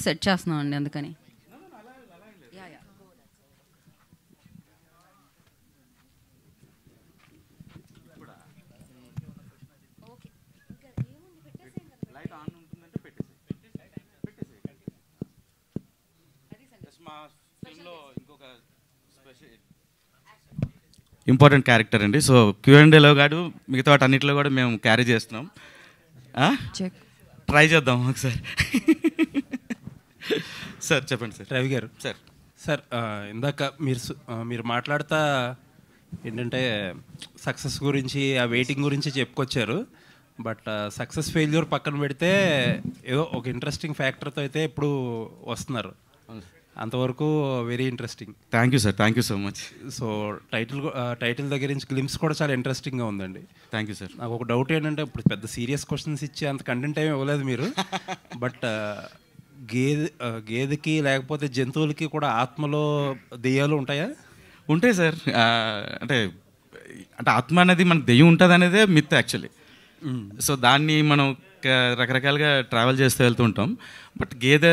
Set చేస్తున్నాం అండి అందుకని. ఇంపార్టెంట్ క్యారెక్టర్ అండి. సో Q&Aలో కాదు మిగతా వాటి అన్నింటిలో కూడా మేము క్యారీ చేస్తున్నాం. ట్రై చేద్దాం ఒకసారి. సార్ చెప్పండి సార్. రవి గారు సార్ ఇందాక మీరు మాట్లాడుతా ఏంటంటే సక్సెస్ గురించి ఆ వెయిటింగ్ గురించి చెప్పుకొచ్చారు. బట్ సక్సెస్ ఫెయిల్యూర్ పక్కన పెడితే ఏదో ఒక ఇంట్రెస్టింగ్ ఫ్యాక్టర్తో అయితే ఇప్పుడు వస్తున్నారు. అంతవరకు very interesting. Thank you sir, thank you so much. So title దగ్గర నుంచి గ్లిమ్స్ కూడా చాలా ఇంట్రెస్టింగ్గా ఉందండి. Thank you sir. నాకు ఒక డౌట్ ఏంటంటే ఇప్పుడు పెద్ద సీరియస్ క్వశ్చన్స్ ఇచ్చి అంత కంటెంట్ ఏమి ఇవ్వలేదు మీరు. బట్ గేదెకి లేకపోతే జంతువులకి కూడా ఆత్మలో దెయ్యాలు ఉంటాయా? ఉంటాయి సార్. అంటే ఆత్మ అనేది మన దెయ్యం ఉంటుంది అనేదే మిత్ యాక్చువల్లీ. సో దాన్ని మనం రకరకాలుగా ట్రావెల్ చేస్తూ వెళ్తూ ఉంటాం. బట్ గేదె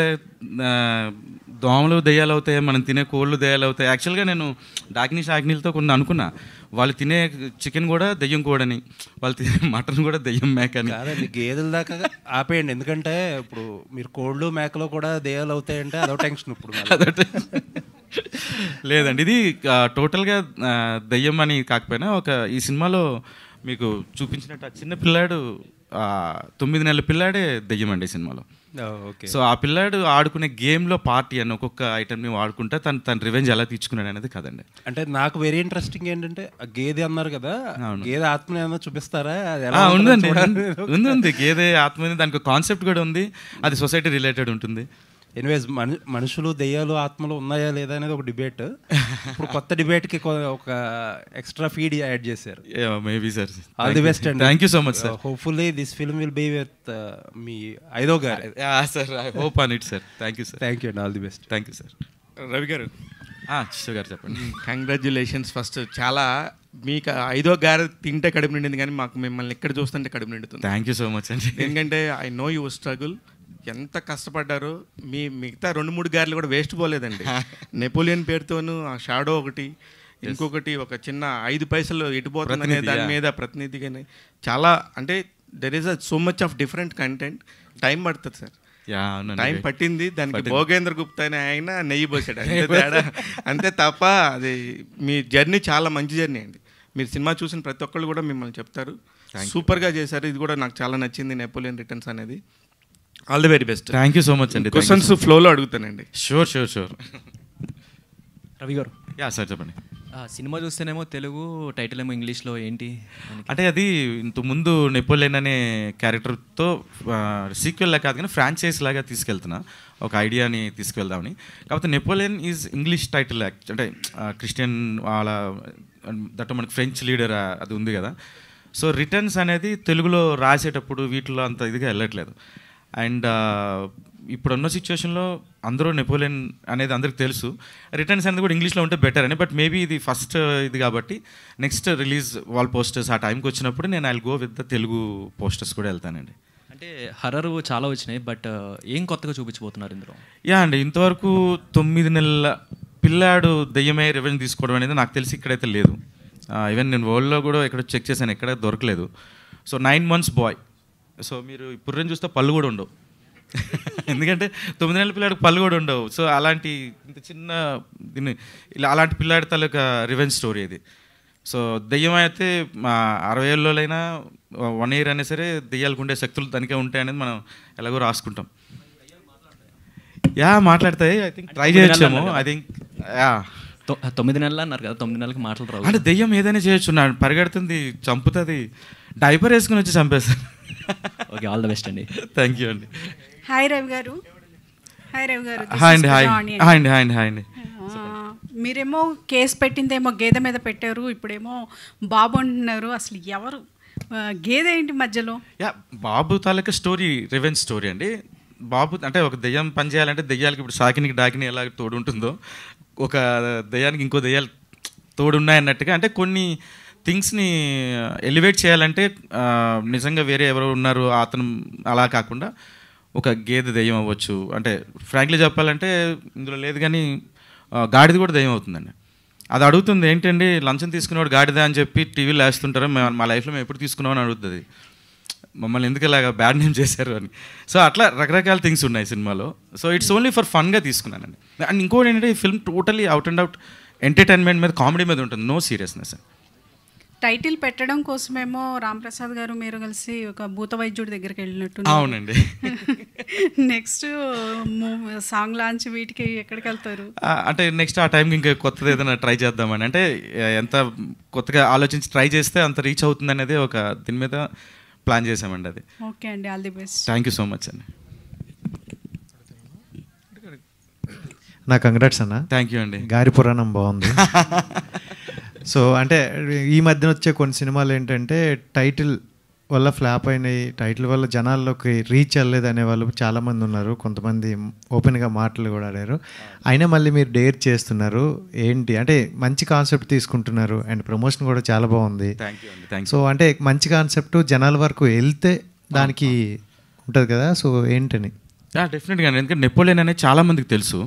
దోమలు దెయ్యాలు అవుతాయి, మనం తినే కోళ్ళు దెయ్యాలు అవుతాయి. యాక్చువల్గా నేను డాకిని షాకినీలతో కొన్ని అనుకున్నా, వాళ్ళు తినే చికెన్ కూడా దెయ్యం కోడని, వాళ్ళు తినే మటన్ కూడా దెయ్యం మేక అని. కాదండి, గేదెల దాకా ఆపేయండి. ఎందుకంటే ఇప్పుడు మీరు కోళ్ళు మేకలో కూడా దెయ్యాలు అవుతాయంటే అదో టెన్షన్. ఇప్పుడు లేదండి, ఇది టోటల్గా దెయ్యం అని కాకపోయినా ఈ సినిమాలో మీకు చూపించినట్టు ఆ చిన్న పిల్లాడు 9 నెలల పిల్లాడే దెయ్యం అండి ఈ సినిమాలో. సో ఆ పిల్లాడు ఆడుకునే గేమ్లో పార్టీ అని ఒక్కొక్క ఐటమ్ని వాడుకుంటా తన రివెంజ్ ఎలా తీర్చుకున్నాడు అనేది కదండి. అంటే నాకు వెరీ ఇంట్రెస్టింగ్ ఏంటంటే గేదె అన్నారు కదా, గేదె ఆత్మని ఏమన్నా చూపిస్తారా? ఉందండి, ఉంది గేదె ఆత్మ, దానికి కాన్సెప్ట్ కూడా ఉంది, అది సొసైటీ రిలేటెడ్ ఉంటుంది. ఎనీవేస్ మనుషులు దెయ్యాలు ఆత్మలు ఉన్నాయా లేదా అనేది ఒక డిబేట్. ఇప్పుడు కొత్త డిబేట్కి ఒక ఎక్స్ట్రా ఫీడ్ యాడ్ చేశారు. Maybe sir. All the best అండి. Thank you so much sir. Hopefully this film will be with me ఐదో గారు. Sir I hope on it sir. Thank you sir. Thank you అండి. All the best. Thank you sir. Ravi గారు. శివ గారు చెప్పండి. Congratulations first. చాలా మీకు ఐదో గారు తింటే కడుపు నిండింది, కానీ మాకు మిమ్మల్ని ఎక్కడ చూస్తుంటే కడుపు నిండుతుంది. థ్యాంక్ యూ సో మచ్ అండి. ఎందుకంటే ఐ నో యువర్ స్ట్రగుల్, ఎంత కష్టపడ్డారో. మిగతా 2-3 గారెలు కూడా వేస్ట్ పోలేదండి. నెపోలియన్ పేరుతోనూ ఆ షాడో ఒకటి, ఇంకొకటి ఒక చిన్న 5 పైసలు ఎటుపోతుందనే దాని మీద ప్రతినిధిగానే చాలా, అంటే there is so much of different content. Time పడుతుంది సార్, టైం పట్టింది. దానికి భోగేంద్ర గుప్తా అనే ఆయన నెయ్యి పోసాడు, అంతే తేడా, అంతే తప్ప. అది మీ జర్నీ చాలా మంచి జర్నీ అండి. మీరు సినిమా చూసిన ప్రతి ఒక్కళ్ళు కూడా మిమ్మల్ని చెప్తారు, సూపర్గా చేశారు. ఇది కూడా నాకు చాలా నచ్చింది, నెపోలియన్ రిటర్న్స్ అనేది. All the very best. Thank you so much అండి. క్వశ్చన్స్ ఫ్లోలో అడుగుతానండి. షూర్. రవి గారు. సార్ చెప్పండి. సినిమా చూస్తేనేమో తెలుగు, టైటిల్ ఏమో ఇంగ్లీష్లో, ఏంటి అంటే అది ఇంతకుముందు నెపోలియన్ అనే క్యారెక్టర్తో సీక్వెల్లా కాదు కానీ ఫ్రాంచైజ్ లాగా తీసుకెళ్తున్నా, ఒక ఐడియాని తీసుకెళ్దామని. కాకపోతే నెపోలియన్ ఈజ్ ఇంగ్లీష్ టైటిల్, అంటే క్రిస్టియన్ వాళ్ళ దట్ మనకి ఫ్రెంచ్ లీడర్ అది ఉంది కదా. సో రిటర్న్స్ అనేది తెలుగులో రాసేటప్పుడు వీటిలో అంత ఇదిగా వెళ్ళట్లేదు. అండ్ ఇప్పుడున్న సిచ్యువేషన్లో అందరూ నెపోలియన్ అనేది అందరికి తెలుసు, రిటర్న్స్ అనేది కూడా ఇంగ్లీష్లో ఉంటే బెటర్ అని. బట్ మేబీ ఇది ఫస్ట్ ఇది కాబట్టి నెక్స్ట్ రిలీజ్ వాల్ పోస్టర్స్ ఆ టైంకి వచ్చినప్పుడు నేను I go with the Telugu posters కూడా వెళ్తానండి. అంటే హర్రర్ చాలా వచ్చినాయి, బట్ ఏం కొత్తగా చూపించబోతున్నారు ఇందులో? అండి, ఇంతవరకు 9 నెలల పిల్లాడు దెయ్యమే రివెంజ్ తీసుకోవడం అనేది నాకు తెలిసి ఇక్కడైతే లేదు. ఈవెన్ నేను వరల్డ్లో కూడా ఎక్కడ చెక్ చేశాను, ఎక్కడ దొరకలేదు. So 9 months bye. సో మీరు ఇప్పుడు చూస్తే పళ్ళు కూడా ఉండవు, ఎందుకంటే 9 నెలల పిల్లాడికి పళ్ళు కూడా ఉండవు. సో అలాంటి ఇంత చిన్న దీన్ని ఇలా అలాంటి పిల్లాడి తాలూకా రివెంజ్ స్టోరీ ఇది. సో దెయ్యం అయితే 60 ఏళ్ళలోనైనా 1 year అయినా సరే దెయ్యాలకు ఉండే శక్తులు దానికే ఉంటాయి అనేది మనం ఎలాగో రాసుకుంటాం. మాట్లాడతాయి. ఐ థింక్ ట్రై చేయొచ్చేమో. ఐ థింక్ 9 నెలలు అన్నారు కదా, 9 నెలలకు మాటలు రావు. అంటే దెయ్యం ఏదైనా చేయొచ్చు, పరిగెడుతుంది, చంపుతుంది, డైపర్ వేసుకుని వచ్చి చంపేస్తాను. ఓకే, ఆల్ ద బెస్ట్ అండి. థ్యాంక్ యూ అండి. హాయ్ రవి గారు. హాయ్ అండి. హాయ్ అండి. మీరేమో కేసు పెట్టిందేమో గేదె మీద పెట్టారు, ఇప్పుడేమో బాబు అంటున్నారు. అసలు ఎవరు గేదె ఏంటి మధ్యలో? బాబు తాలూకా స్టోరీ రివెంజ్ స్టోరీ అండి. బాబు అంటే ఒక దెయ్యం పని చేయాలంటే దెయ్యాలకి ఇప్పుడు సాకినికి డాకిని ఎలా తోడు ఉంటుందో, ఒక దెయ్యానికి ఇంకో దెయ్యాలు తోడు ఉన్నాయన్నట్టుగా, అంటే కొన్ని థింగ్స్ని ఎలివేట్ చేయాలంటే నిజంగా వేరే ఎవరో ఉన్నారు అతను అలా కాకుండా ఒక గేదె దెయ్యం అవ్వచ్చు, అంటే ఫ్రాంక్లీ చెప్పాలంటే ఇందులో లేదు కానీ గాడిది కూడా దెయ్యం అవుతుందండి. అది అడుగుతుంది, ఏంటండి లంచం తీసుకునేవాడు గాడిద అని చెప్పి టీవీలో వేస్తుంటారు, మా లైఫ్లో మేము ఎప్పుడు తీసుకున్నామని అడుగుతుంది, మమ్మల్ని ఎందుకు ఇలాగా బ్యాడ్ నేమ్ చేశారు అని. సో అట్లా రకరకాల థింగ్స్ ఉన్నాయి సినిమాలో. సో ఇట్స్ ఓన్లీ ఫర్ ఫన్గా తీసుకున్నానండి. అండ్ ఇంకోటి ఏంటంటే ఈ film totally out and out entertainment మీద, కామెడీ మీద ఉంటుంది, నో సీరియస్నెస్. టైటిల్ పెట్టడం కోసమేమో రాంప్రసాద్ గారు మీరు కలిసి ఒక భూత వైద్యుడి దగ్గరికి వెళ్ళినట్టు. అవునండి. నెక్స్ట్ సాంగ్ లాంచ్ వీటికి ఎక్కడికి వెళ్తారు? అంటే నెక్స్ట్ ఆ టైంకి ఇంకా కొత్తది ఏదైనా ట్రై చేద్దామని, అంటే ఎంత కొత్తగా ఆలోచించి ట్రై చేస్తే అంత రీచ్ అవుతుంది అనేది ఒక దీని మీద ప్లాన్ చేసామండి. అది ఓకే అండి, all the best. Thank you so much అండి. నా కంగ్రాట్స్ అన్న. థ్యాంక్ యూ అండి. గారి పురాణం బాగుంది. సో అంటే ఈ మధ్యన వచ్చే కొన్ని సినిమాలు ఏంటంటే టైటిల్ వల్ల ఫ్లాప్ అయినాయి, టైటిల్ వల్ల జనాల్లోకి రీచ్ అవ్వలేదు అనేవాళ్ళు చాలామంది ఉన్నారు. కొంతమంది ఓపెన్గా మాటలు కూడా ఆడారు. అయినా మళ్ళీ మీరు డేర్ చేస్తున్నారు ఏంటి అంటే మంచి కాన్సెప్ట్ తీసుకుంటున్నారు అండ్ ప్రమోషన్ కూడా చాలా బాగుంది. సో అంటే మంచి కాన్సెప్ట్ జనాల వరకు వెళ్తే దానికి ఉంటుంది కదా, సో ఏంటని? డెఫినెట్గా, ఎందుకంటే నెపోలియన్ అనేది చాలామందికి తెలుసు.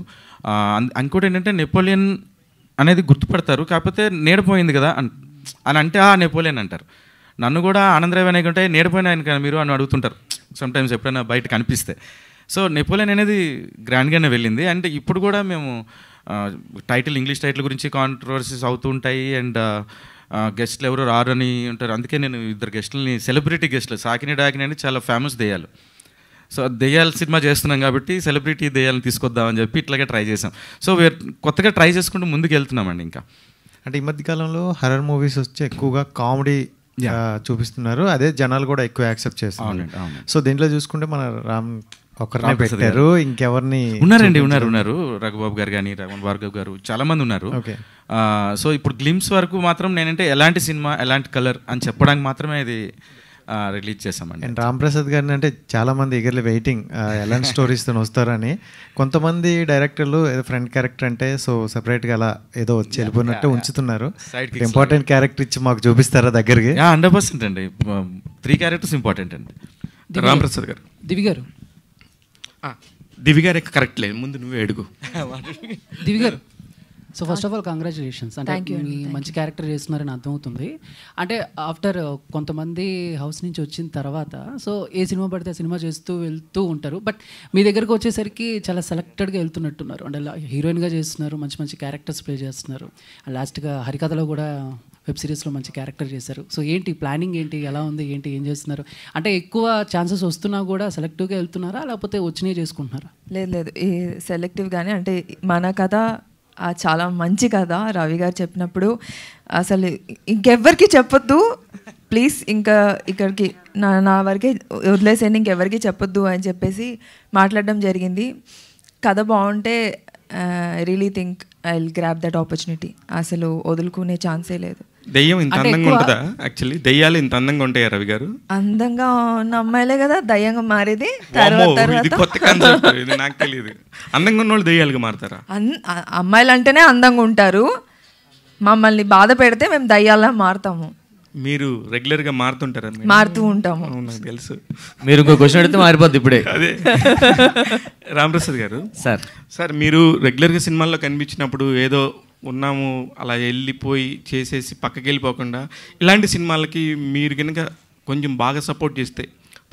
ఇంకోటి ఏంటంటే నెపోలియన్ అనేది గుర్తుపడతారు, కాకపోతే నీడపోయింది కదా అని అంటే నెపోలియన్ అంటారు. నన్ను కూడా ఆనందరావు అనేకంటే నీడపోయిన ఆయన కదా మీరు అని అడుగుతుంటారు సమ్టైమ్స్ ఎప్పుడైనా బయట కనిపిస్తే. సో నెపోలియన్ అనేది గ్రాండ్గానే వెళ్ళింది. అండ్ ఇప్పుడు కూడా మేము టైటిల్, ఇంగ్లీష్ టైటిల్ గురించి కాంట్రవర్సీస్ అవుతూ ఉంటాయి. అండ్ గెస్ట్లు ఎవరు రారు అని ఉంటారు. అందుకే నేను 2 గెస్టులని, సెలబ్రిటీ గెస్టులు, సాకిని డాకిని అని చాలా ఫేమస్ దెయ్యాలు. సో దెయ్యాల సినిమా చేస్తున్నాం కాబట్టి సెలబ్రిటీ దెయ్యాలను తీసుకొద్దామని చెప్పి ఇట్లాగే ట్రై చేసాం. సో కొత్తగా ట్రై చేసుకుంటూ ముందుకు వెళ్తున్నామండి. ఇంకా అంటే ఈ మధ్యకాలంలో హర్రర్ మూవీస్ వచ్చి ఎక్కువగా కామెడీ చూపిస్తున్నారు, అదే జనాలు కూడా ఎక్కువ యాక్సెప్ట్ చేస్తున్నారు. సో దీంట్లో చూసుకుంటే మన రామ్ ఒకరినే పెట్టారు, ఇంకెవరిని ఉన్నారు రఘుబాబు గారు కానీ, రమణ్ భార్గవ్ గారు, చాలా మంది ఉన్నారు. సో ఇప్పుడు గ్లిమ్స్ వరకు మాత్రం నేనంటే ఎలాంటి సినిమా, ఎలాంటి కలర్ అని చెప్పడానికి మాత్రమే ఇది రిలీజ్ చేసామండి. అండ్ రాంప్రసాద్ గారిని అంటే చాలామంది ఎగర్లీ వెయిటింగ్ ఎలాంటి స్టోరీస్తో వస్తారని. కొంతమంది డైరెక్టర్లు ఏదో ఫ్రెండ్ క్యారెక్టర్ అంటే సో సపరేట్గా అలా ఏదో వచ్చి వెళ్ళిపోయినట్టు ఉంచుతున్నారు. ఇంపార్టెంట్ క్యారెక్టర్ ఇచ్చి మాకు చూపిస్తారా దగ్గరికి? 100% అండి. 3 క్యారెక్టర్స్ ఇంపార్టెంట్ అండి. రాంప్రసాద్ గారు, దివి గారు, దివి గారు కరెక్ట్ లేదు, ముందు నువ్వే అడుగు. దివి గారు, so first of all congratulations. అంటే మీ మంచి క్యారెక్టర్ చేస్తున్నారని అర్థమవుతుంది. అంటే ఆఫ్టర్ కొంతమంది హౌస్ నుంచి వచ్చిన తర్వాత సో ఏ సినిమా పడితే ఆ సినిమా చేస్తూ వెళ్తూ ఉంటారు, బట్ మీ దగ్గరకు వచ్చేసరికి చాలా సెలెక్టెడ్గా వెళ్తున్నట్టున్నారు. అంటే హీరోయిన్గా చేస్తున్నారు, మంచి మంచి క్యారెక్టర్స్ ప్లే చేస్తున్నారు. లాస్ట్గా హరికథలో కూడా వెబ్ సిరీస్లో మంచి క్యారెక్టర్ చేశారు. సో ఏంటి ప్లానింగ్, ఏంటి ఎలా ఉంది, ఏంటి ఏం చేస్తున్నారు? అంటే ఎక్కువ ఛాన్సెస్ వస్తున్నా కూడా సెలెక్టివ్గా వెళ్తున్నారా, లేకపోతే వచ్చినవి చేసుకుంటున్నారా? లేదు, ఈ సెలెక్టివ్గానే. అంటే మన కథ చాలా మంచి కథ. రవి గారు చెప్పినప్పుడు అసలు ఇంకెవ్వరికి చెప్పొద్దు ప్లీజ్, ఇంకా ఇక్కడికి నా వరకే వదిలేసేయండి, ఇంకెవరికి చెప్పొద్దు అని చెప్పేసి మాట్లాడడం జరిగింది. కథ బాగుంటే really think I will grab that opportunity. అసలు వదులుకునే ఛాన్సే లేదు. దెయ్యం ఇంత అందంగా ఉంటుందా? యాక్చువల్లీ దెయ్యాలు ఇంత అందంగా ఉంటాయా రవి గారు? అందంగా ఉన్న అమ్మాయిలే కదా దయ్యంగా మారేది. కొత్త కాన్సెప్ట్, ఇది నాకు తెలియదు. అందంగా ఉన్న వాళ్ళు దెయ్యాలుగా మారుతారా? అమ్మాయిలు అంటేనే అందంగా ఉంటారు. మమ్మల్ని బాధ పెడితే మేము దయ్యాలా మారుతాము. మీరు రెగ్యులర్గా మారుతుంటారా? మారుతూ ఉంటాము, నాకు తెలుసు. మీరు ఇంకో క్వశ్చన్ అడిగితే మారిపోద్ది ఇప్పుడే. అదే రాంప్రసాద్ గారు, సార్ మీరు రెగ్యులర్గా సినిమాల్లో కనిపించినప్పుడు ఏదో ఉన్నాము అలా వెళ్ళిపోయి చేసేసి పక్కకి వెళ్ళిపోకుండా ఇలాంటి సినిమాలకి మీరు కనుక కొంచెం బాగా సపోర్ట్ చేస్తే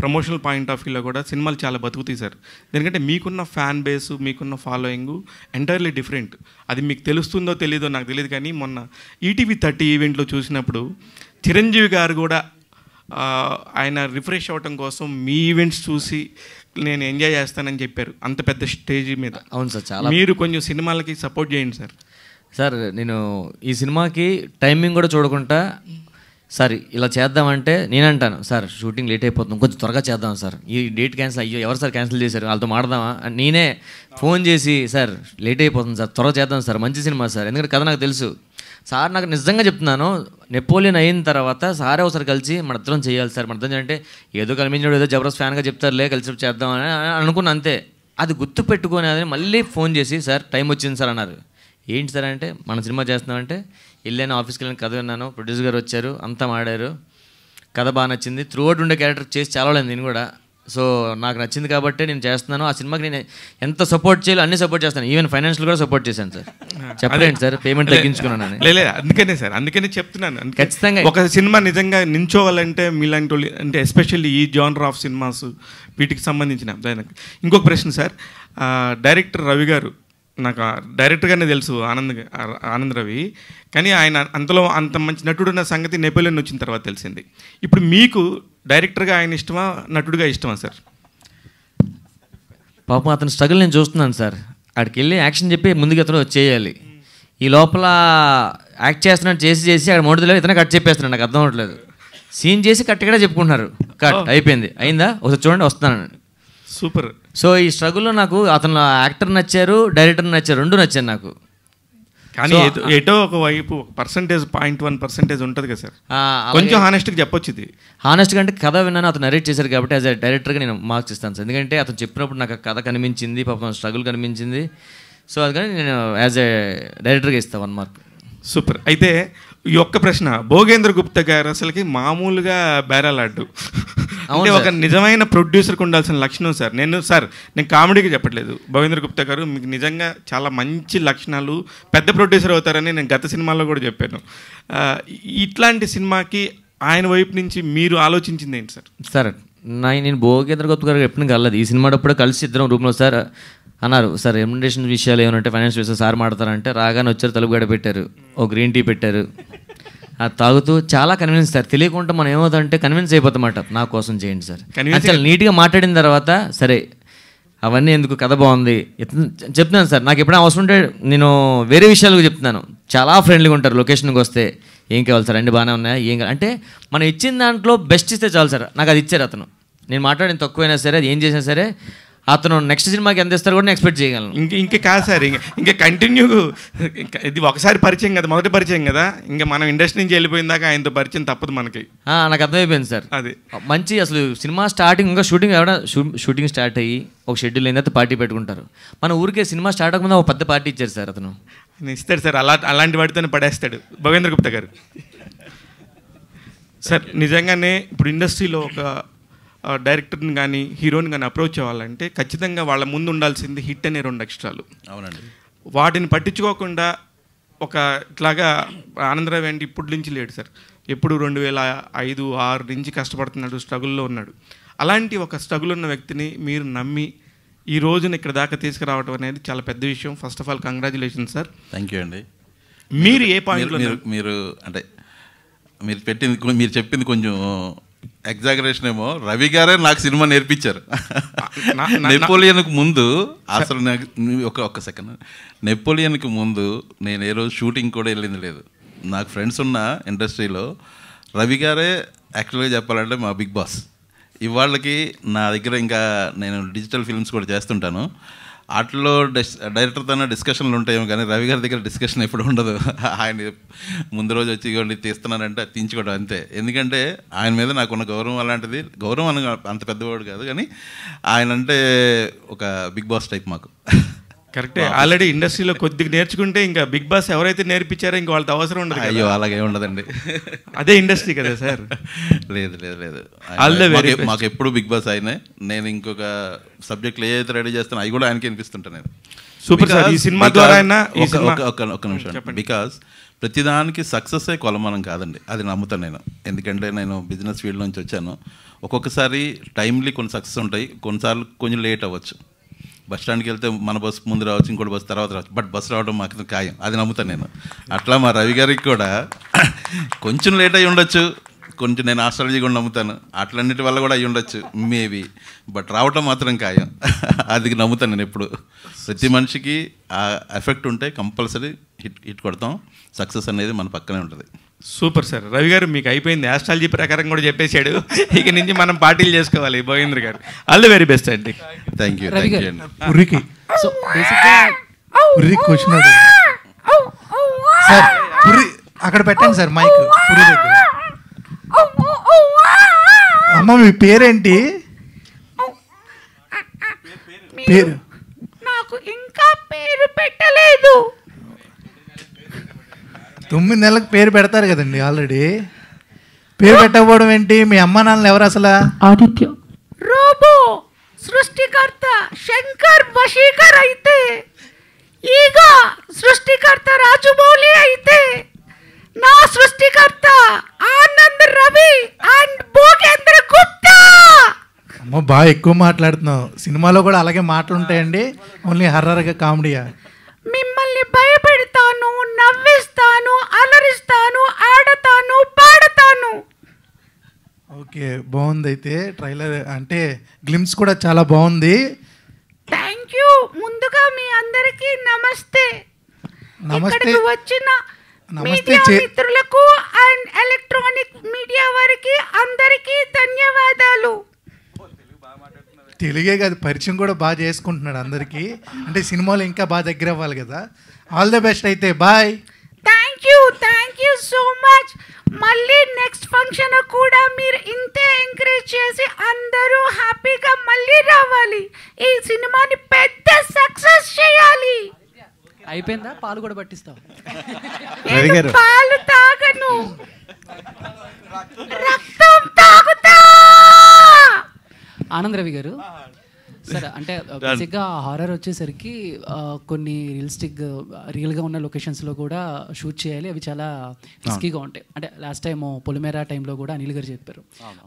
ప్రమోషనల్ పాయింట్ ఆఫ్ వ్యూలో కూడా సినిమాలు చాలా బతుకుతాయి సార్. ఎందుకంటే మీకున్న ఫ్యాన్ బేసు, మీకున్న ఫాలోయింగ్ ఎంటైర్లీ డిఫరెంట్. అది మీకు తెలుస్తుందో తెలీదో నాకు తెలియదు, కానీ మొన్న ఈటీవీ 30 ఈవెంట్లో చూసినప్పుడు చిరంజీవి గారు కూడా ఆయన రిఫ్రెష్ అవ్వటం కోసం మీ ఈవెంట్స్ చూసి నేను ఎంజాయ్ చేస్తానని చెప్పారు, అంత పెద్ద స్టేజ్ మీద. అవును సార్, చాలా. మీరు కొంచెం సినిమాలకి సపోర్ట్ చేయండి సార్. సార్ నేను ఈ సినిమాకి టైమింగ్ కూడా చూడకుండా సార్ ఇలా చేద్దామంటే నేను అంటాను, సార్ షూటింగ్ లేట్ అయిపోతుంది, కొంచెం త్వరగా చేద్దాం సార్, ఈ డేట్ క్యాన్సిల్, అయ్యో ఎవరు సార్ క్యాన్సిల్ చేశారు, వాళ్ళతో మాడదామా అని నేనే ఫోన్ చేసి, సార్ లేట్ అయిపోతుంది సార్, త్వరగా చేద్దాం సార్, మంచి సినిమా సార్, ఎందుకంటే కథ నాకు తెలుసు సార్, నాకు నిజంగా చెప్తున్నాను, నెపోలియన్ అయిన తర్వాత సారే ఒకసారి కలిసి మన ఇద్దరం చేయాలి సార్, మన ఇద్దరం అంటే ఏదో కలిపించాడు, ఏదో జబర్దస్త్ ఫ్యాన్గా చెప్తారులే కలిసి చేద్దాం అని అనుకున్నా అంతే. అది గుర్తు పెట్టుకొని అది మళ్ళీ ఫోన్ చేసి, సార్ టైం వచ్చింది సార్ అన్నారు. ఏంటి సార్ అంటే మన సినిమా చేస్తున్నామంటే వెళ్ళాను, ఆఫీస్కి వెళ్ళిన కథ విన్నాను, ప్రొడ్యూసర్ గారు వచ్చారు, అంతా మాడారు, కథ బాగా నచ్చింది, త్రూ అవుట్ ఉండే క్యారెక్టర్ చేసి చాలా లేదు నేను కూడా. సో నాకు నచ్చింది కాబట్టి నేను చేస్తున్నాను. ఆ సినిమాకి నేను ఎంత సపోర్ట్ చేయాలో అన్ని సపోర్ట్ చేస్తాను. ఈవెన్ ఫైనాన్షియల్ కూడా సపోర్ట్ చేశాను సార్. చెప్పలేండి సార్, పేమెంట్ తగ్గించుకున్నాను. లేదు అందుకనే సార్, అందుకనే చెప్తున్నాను. ఖచ్చితంగా ఒక సినిమా నిజంగా నించోవాలంటే మీలాంటి వాళ్ళు, అంటే ఎస్పెషల్లీ ఈ జానర్ ఆఫ్ సినిమాస్ వీటికి సంబంధించిన. ఇంకొక ప్రశ్న సార్, డైరెక్టర్ రవి గారు, నాకు డైరెక్టర్గానే తెలుసు ఆనంద్ రవి, కానీ ఆయన అంత మంచి నటుడు ఉన్న సంగతి నెపోలియన్ వచ్చిన తర్వాత తెలిసింది. ఇప్పుడు మీకు డైరెక్టర్గా ఆయన ఇష్టమా, నటుడుగా ఇష్టమా సార్? పాపం అతని స్ట్రగుల్ నేను చూస్తున్నాను సార్. అక్కడికి వెళ్ళి యాక్షన్ చెప్పి ముందుకు అతను చేయాలి. ఈ లోపల యాక్ట్ చేస్తున్నాడు, చేసి అక్కడ మోడీలో ఇతనే కట్ చెప్పేస్తున్నాడు. నాకు అర్థం అవ్వట్లేదు. సీన్ చేసి కరెక్ట్గా చెప్పుకుంటున్నారు, కట్ అయిపోయింది, అయిందా ఒకసారి చూడండి వస్తున్నాను. సూపర్. సో ఈ స్ట్రగుల్లో నాకు అతను యాక్టర్ నచ్చారు, డైరెక్టర్ నచ్చారు, రెండు నచ్చారు నాకు. కానీ ఎటో ఒక వైపు పర్సంటేజ్ 0.1% ఉంటుంది కదా సార్, కొంచెం హానెస్ట్గా చెప్పొచ్చు. ఇది హానెస్ట్గా అంటే కథ విన్నాను, అతను నరేట్ చేశారు కాబట్టి యాజ్ ఎ డైరెక్టర్గా నేను మార్క్స్ ఇస్తాను సార్. ఎందుకంటే అతను చెప్పినప్పుడు నాకు కథ కనిపించింది, పాపం స్ట్రగుల్ కనిపించింది. సో అందుకని నేను యాజ్ ఎ డైరెక్టర్గా ఇస్తాను 1 మార్క్. సూపర్. అయితే ఈ ఒక్క ప్రశ్న, భోగేంద్ర గుప్తా గారు అసలుకి మామూలుగా బేరాలాడ్డు. అంటే ఒక నిజమైన ప్రొడ్యూసర్కి ఉండాల్సిన లక్షణం సార్. నేను కామెడీగా చెప్పట్లేదు. భోగేంద్ర గుప్తా గారు మీకు నిజంగా చాలా మంచి లక్షణాలు, పెద్ద ప్రొడ్యూసర్ అవుతారని నేను గత సినిమాల్లో కూడా చెప్పాను. ఇట్లాంటి సినిమాకి ఆయన వైపు నుంచి మీరు ఆలోచించింది ఏంటి సార్? సార్ నేను భోగేంద్ర గుప్తా గారు ఎప్పుడు కలలేదు. ఈ సినిమాటప్పుడే కలిసి ఇద్దరం రూమ్లో సార్ అన్నారు, సార్ రెమ్యునరేషన్ విషయాలు ఏమంటే ఫైనాన్షియల్ విషయాలు సార్ మాడతారంటే రాగానే వచ్చారు, తలుపు గడ పెట్టారు, ఓ గ్రీన్ టీ పెట్టారు, అది తాగుతూ చాలా కన్విన్స్ సార్. తెలియకుండా మనం ఏమవుతుందంటే కన్విన్స్ అయిపోతామట, నా కోసం చేయండి సార్. చాలా నీట్గా మాట్లాడిన తర్వాత సరే అవన్నీ ఎందుకు, కథ బాగుంది చెప్తున్నాను సార్. నాకు ఎప్పుడైనా అవసరం ఉంటే నేను వేరే విషయాలు చెప్తున్నాను. చాలా ఫ్రెండ్లీగా ఉంటారు. లొకేషన్కి వస్తే ఏం కావాలి సార్, అన్నీ బాగానే ఉన్నాయా, ఏం కావాలి అంటే మనం ఇచ్చిన దాంట్లో బెస్ట్ ఇస్తే చాలు సార్. నాకు అది ఇచ్చారు అతను. నేను మాట్లాడిన తక్కువైనా సరే, అది ఏం చేసినా సరే అతను నెక్స్ట్ సినిమాకి ఎంత ఇస్తారు కూడా ఎక్స్పెక్ట్ చేయగలను. ఇంకా కాదు సార్, ఇంకా కంటిన్యూ. ఇది ఒకసారి పరిచయం కదా, మొదటి పరిచయం కదా, ఇంకా మనం ఇండస్ట్రీ నుంచి వెళ్ళిపోయిన దాకా ఆయనతో పరిచయం తప్పదు మనకి. నాకు అర్థమైపోయింది సార్. అది మంచి అసలు సినిమా స్టార్టింగ్ ఇంకా షూటింగ్ స్టార్ట్ అయ్యి ఒక షెడ్యూల్ అయిన తర్వాత పార్టీ పెట్టుకుంటారు. మన ఊరికే సినిమా స్టార్ట్ అవ్వకుండా ఒక పెద్ద పార్టీ ఇచ్చారు సార్ అతను. ఇస్తాడు సార్, అలాంటి వాటితోనే పడేస్తాడు భోగేంద్ర గుప్తా గారు. సార్ నిజంగానే ఇప్పుడు ఇండస్ట్రీలో ఒక డైరెక్టర్ని కానీ హీరోని కానీ అప్రోచ్ అవ్వాలంటే ఖచ్చితంగా వాళ్ళ ముందు ఉండాల్సింది హిట్ అనే 2 ఎక్స్ట్రాలు. అవునండి. వాటిని పట్టించుకోకుండా ఒక ఇట్లాగా ఆనందరావు అంటే ఇప్పటి నుంచి లేడు సార్, ఎప్పుడు 2005-6 నుంచి కష్టపడుతున్నాడు, స్ట్రగుల్లో ఉన్నాడు. అలాంటి ఒక స్ట్రగుల్ ఉన్న వ్యక్తిని మీరు నమ్మి ఈ రోజున ఇక్కడ దాకా తీసుకురావడం అనేది చాలా పెద్ద విషయం. First of all congratulation sir. Thank you అండి. మీరు ఏ పాయింట్లో మీరు అంటే మీరు చెప్పింది కొంచెం ఎగ్జాగరేషన్ ఏమో. రవి గారే నాకు సినిమా నేర్పించారు. నెపోలియన్కి ముందు అసలు నాకు ఒక సెకండ్, నెపోలియన్కి ముందు నేను ఏ రోజు షూటింగ్ కూడా వెళ్ళింది లేదు. నాకు ఫ్రెండ్స్ ఉన్న ఇండస్ట్రీలో రవి గారే యాక్చువల్గా చెప్పాలంటే మా బిగ్ బాస్. ఇవాళకి నా దగ్గర ఇంకా నేను డిజిటల్ ఫిల్మ్స్ కూడా చేస్తుంటాను. వాటిలో డైరెక్టర్తో డిస్కషన్లు ఉంటాయేమో కానీ రవి గారి దగ్గర డిస్కషన్ ఎప్పుడు ఉండదు. ఆయన ముందు రోజు వచ్చి ఇవ్వండి తీస్తున్నానంటే తీయించుకోవడం అంతే. ఎందుకంటే ఆయన మీద నాకున్న గౌరవం అలాంటిది. గౌరవం అని అంత పెద్దవాడు కాదు కానీ ఆయన అంటే ఒక బిగ్ బాస్ టైప్ మాకు. కరెక్టే. ఆల్రెడీ ఇండస్ట్రీలో కొద్దిగా నేర్చుకుంటే ఇంకా బిగ్ బాస్ ఎవరైతే నేర్పించారో ఇంకా వాళ్ళతో అవసరం ఉండదు. అయ్యో అలాగే ఉండదండి, అదే ఇండస్ట్రీ కదా సార్. లేదు మాకు ఎప్పుడు బిగ్ బాస్ అయినా. నేను ఇంకొక సబ్జెక్టులు ఏదైతే రెడీ చేస్తానో అవి కూడా ఆయనకి అనిపిస్తుంటాను నేను. Super sir. ఈ సినిమా ద్వారా ఒక్క నిమిషం, బికాస్ ప్రతిదానికి సక్సెస్సే కొలమానం కాదండి, అది నమ్ముతాను నేను. ఎందుకంటే నేను బిజినెస్ ఫీల్డ్ నుంచి వచ్చాను. ఒక్కొక్కసారి టైమ్లీ కొన్ని సక్సెస్ ఉంటాయి, కొన్నిసార్లు కొంచెం లేట్ అవ్వచ్చు. బస్ స్టాండ్కి వెళ్తే మన బస్సు ముందు రావచ్చు, ఇంకోటి బస్సు తర్వాత రావచ్చు, బట్ బస్సు రావడం మాకు ఖాయం, అది నమ్ముతాను నేను. అట్లా మా రవి గారికి కూడా కొంచెం లేట్ అయ్యి ఉండొచ్చు, కొంచెం నేను ఆస్ట్రాలజీ కూడా నమ్ముతాను, అట్లన్నిటి వల్ల కూడా అయ్యి ఉండొచ్చు మేబీ, బట్ రావటం మాత్రం ఖాయం, అది నమ్ముతాను నేను ఎప్పుడు. ప్రతి మనిషికి ఆ ఎఫెక్ట్ ఉంటే కంపల్సరీ హిట్ కొడతాం, సక్సెస్ అనేది మన పక్కనే ఉంటుంది. Super sir. రవి గారు మీకు అయిపోయింది, ఆస్ట్రాలజీ ప్రకారం కూడా చెప్పేశాడు. ఇక నుంచి మనం పార్టీలు చేసుకోవాలి. భోగేంద్ర గారు ఆల్ ది వెరీ బెస్ట్ అండి. థ్యాంక్ యూ అండి. ఉరికి సో బేసిక్గా ఉరికి కూర్చున్నాడు సార్. పురి అక్కడ పెట్టండి సార్ మైక్. పురి దగ్గర. అమ్మ మీ పేరేంటి? పేరు నాకు ఇంకా పేరు పెట్టలేదు. 9 నెలలకు పేరు పెడతారు కదండి ఆల్రెడీ. పేరు పెట్టకపోవడం ఏంటి? మీ అమ్మ నాన్నలు ఎవరు అసలు? ఆదిత్య. రోబో. సృష్టికర్త శంకర్ వశీకర్ అయితే, ఈగ సృష్టికర్త రాజమౌళి అయితే, నా సృష్టికర్త ఆనంద్ రవి అండ్ భోగేంద్ర గుప్తా. అమ్మో బాగా ఎక్కువ మాట్లాడుతున్నావు. సినిమాలో కూడా అలాగే మాటలు ఉంటాయండి, ఓన్లీ హర్రర్గా కామెడీయా? మిమ్మల్ని భయపెడతాను, నవ్విస్తాను, అలరిస్తాను, ఆడతాను, పాడతాను. ఓకే, బాగుంది. అయితే ట్రైలర్ అంటే గ్లిమ్స్ కూడా చాలా బాగుంది. Thank you. ముందుగా మీ అందరికీ నమస్తే. ఇక్కడికి వచ్చిన మీడియా మిత్రులకు అండ్ ఎలక్ట్రానిక్ మీడియా వారికి అందరికీ ధన్యవాదాలు. తెలుగే కాదు, పరిచయం కూడా బాగా చేసుకుంటున్నాడు అందరికీ. అంటే సినిమాలో ఇంకా బాగా దగ్గర అవ్వాలి కదా. All the best. అయితే bye. Thank you so much. మళ్ళీ నెక్స్ట్ ఫంక్షన్ కూడా మీరు ఇంతే ఎంకరేజ్ చేసి అందరూ హ్యాపీగా మళ్ళీ రావాలి. ఈ సినిమాని పెద్ద సక్సెస్ చేయాలి. అయిపోయిందా? పాలు కూడా పట్టిస్తావు? నేను పాలు తాగను, రక్తం తాగుతా. ఆనంద్ రవి గారు, సరే అంటే బేసిక్గా హారర్ వచ్చేసరికి కొన్ని రియల్గా ఉన్న లొకేషన్స్లో కూడా షూట్ చేయాలి. అవి చాలా రిస్కీగా ఉంటాయి. అంటే లాస్ట్ టైం పొలిమేరా టైంలో కూడా అనిల్ గారు చెప్పారు,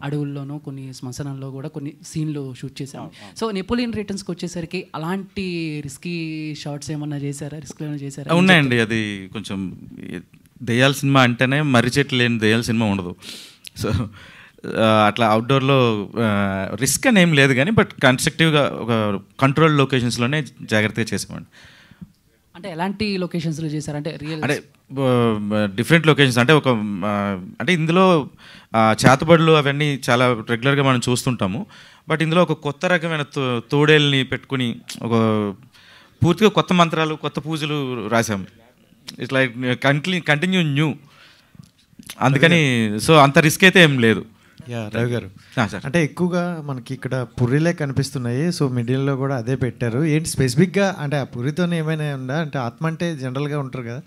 అడవుల్లోనూ కొన్ని శ్మశానంలో కూడా కొన్ని సీన్లు షూట్ చేశాము. సో నెపోలియన్ రిటర్న్స్కి వచ్చేసరికి అలాంటి రిస్కీ షార్ట్స్ ఏమన్నా చేశారా? రిస్క్ ఏమైనా చేశారా? ఉన్నాయండి. అది కొంచెం దెయ్యాల సినిమా అంటేనే మర్రి చెట్లు లేని దెయ్యాల సినిమా ఉండదు. సో అట్లా అవుట్డోర్లో రిస్క్ అని ఏం లేదు కానీ, బట్ కన్స్ట్రక్టివ్గా ఒక కంట్రోల్ లొకేషన్స్లోనే జాగ్రత్తగా చేసామండి. అంటే ఎలాంటి లొకేషన్స్లో చేశారంటే రియల్ అంటే డిఫరెంట్ లొకేషన్స్ అంటే అంటే ఇందులో చేతబడులు అవన్నీ చాలా రెగ్యులర్గా మనం చూస్తుంటాము. బట్ ఇందులో ఒక కొత్త రకమైన తోడేల్ని పెట్టుకుని ఒక పూర్తిగా కొత్త మంత్రాలు, కొత్త పూజలు రాసాం. It's like continue new. అందుకని సో అంత రిస్క్ అయితే ఏం లేదు. రవి గారు, అంటే ఎక్కువగా మనకి ఇక్కడ పుర్రిలే కనిపిస్తున్నాయి. సో మిడిల్లో కూడా అదే పెట్టారు. ఏంటి స్పెసిఫిక్గా అంటే ఆ పుర్రితోనే ఏమైనా ఉందా? అంటే ఆత్మ అంటే జనరల్గా ఉంటారు కదా,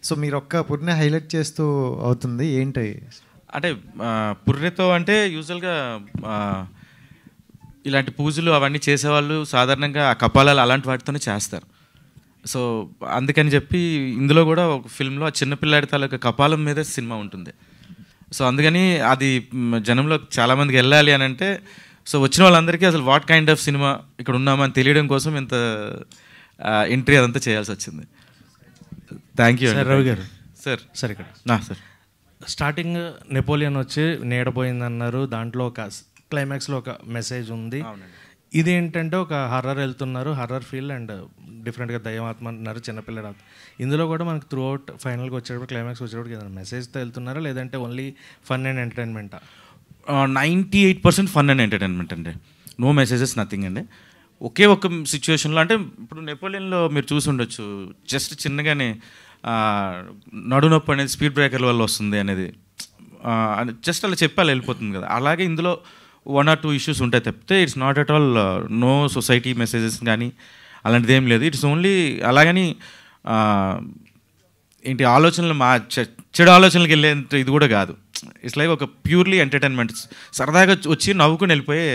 సో మీరు ఒక్క పుర్రిని హైలైట్ చేస్తూ అవుతుంది ఏంటి? అంటే పుర్రెతో అంటే యూజువల్గా ఇలాంటి పూజలు అవన్నీ చేసేవాళ్ళు సాధారణంగా ఆ కపాలాలు అలాంటి వాటితోనే చేస్తారు. సో అందుకని చెప్పి ఇందులో కూడా ఒక ఫిల్మ్లో ఆ చిన్నపిల్లాడి తాలూకా కపాలం మీద సినిమా ఉంటుంది. సో అందుకని అది జనంలో చాలామందికి వెళ్ళాలి అని అంటే, సో వచ్చిన వాళ్ళందరికీ అసలు వాట్ కైండ్ ఆఫ్ సినిమా ఇక్కడ ఉన్నామని తెలియడం కోసం ఇంత ఎంట్రీ అదంతా చేయాల్సి వచ్చింది. థ్యాంక్ యూ రవి గారు. సార్ సార్ ఇక్కడ సార్ స్టార్టింగ్ నెపోలియన్ వచ్చి నీడపోయిందన్నారు, దాంట్లో ఒక క్లైమాక్స్లో ఒక మెసేజ్ ఉంది. ఇదేంటంటే ఒక హర్రర్ వెళ్తున్నారు, హర్రర్ ఫీల్ అండ్ డిఫరెంట్గా దయ్యమాత్మ అన్నారు, చిన్నపిల్లడు. ఇందులో కూడా మనకు త్రూ అవుట్ ఫైనల్గా వచ్చేటప్పుడు క్లైమాక్స్ వచ్చేటప్పుడు ఏదైనా మెసేజ్తో వెళ్తున్నారా లేదంటే ఓన్లీ ఫన్ అండ్ ఎంటర్టైన్మెంటా? 98% ఫన్ అండ్ ఎంటర్టైన్మెంట్ అండి. నో మెసేజెస్, నథింగ్ అండి. ఒకే ఒక సిచ్యువేషన్లో అంటే ఇప్పుడు నెపోలియన్లో మీరు చూసి ఉండొచ్చు, జస్ట్ చిన్నగానే నడునొప్పి అనేది స్పీడ్ బ్రేకర్ల వల్ల వస్తుంది అనేది జస్ట్ అలా చెప్పాలి వెళ్ళిపోతుంది కదా. అలాగే ఇందులో 1 or 2 ఇష్యూస్ ఉంటాయి తప్పితే it's not at all no society messages కానీ అలాంటిది ఏం లేదు. ఇట్స్ ఓన్లీ అలాగని ఏంటి ఆలోచనలు చెడు ఆలోచనలకు వెళ్ళేంత ఇది కూడా కాదు. ఇట్స్ లైక్ ఒక ప్యూర్లీ ఎంటర్టైన్మెంట్, సరదాగా వచ్చి నవ్వుకుని వెళ్ళిపోయే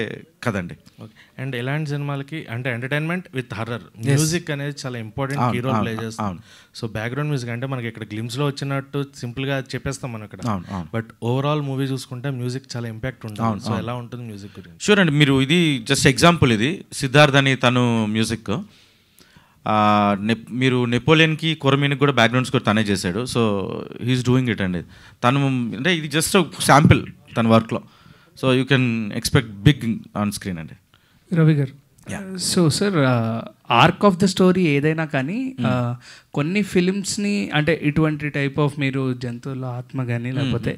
కదండి. ఓకే. అండ్ ఎలాంటి సినిమాలకి అంటే ఎంటర్టైన్మెంట్ విత్ హర్రర్ మ్యూజిక్ అనేది చాలా ఇంపార్టెంట్ కీ రోల్ ప్లే చేస్తుంది. సో బ్యాక్గ్రౌండ్ మ్యూజిక్ అంటే మనకి ఇక్కడ గ్లిమ్స్లో వచ్చినట్టు సింపుల్గా చెప్పేస్తాం మనం ఇక్కడ, బట్ ఓవరాల్ మూవీ చూసుకుంటే మ్యూజిక్ చాలా ఇంపాక్ట్ ఉంటుంది. సో ఎలా ఉంటుంది మ్యూజిక్ గురించి? షూర్ అండి. మీరు ఇది జస్ట్ ఎగ్జాంపుల్, ఇది సిద్ధార్థ్ అని తను మ్యూజిక్, మీరు నెపోలియన్కి కొరమీనికి కూడా బ్యాక్గ్రౌండ్ స్కోర్ తనే చేశాడు. సో హీఈస్ డూయింగ్ ఇట్ అండి. తను అంటే ఇది జస్ట్ శాంపిల్ తన వర్క్లో. So you can expect big on screen అండి. Ravi garu, so sir arc of the story ఏదైనా కానీ కొన్ని ఫిలిమ్స్ని అంటే ఇటువంటి టైప్ ఆఫ్ మీరు జంతువుల ఆత్మ కానీ లేకపోతే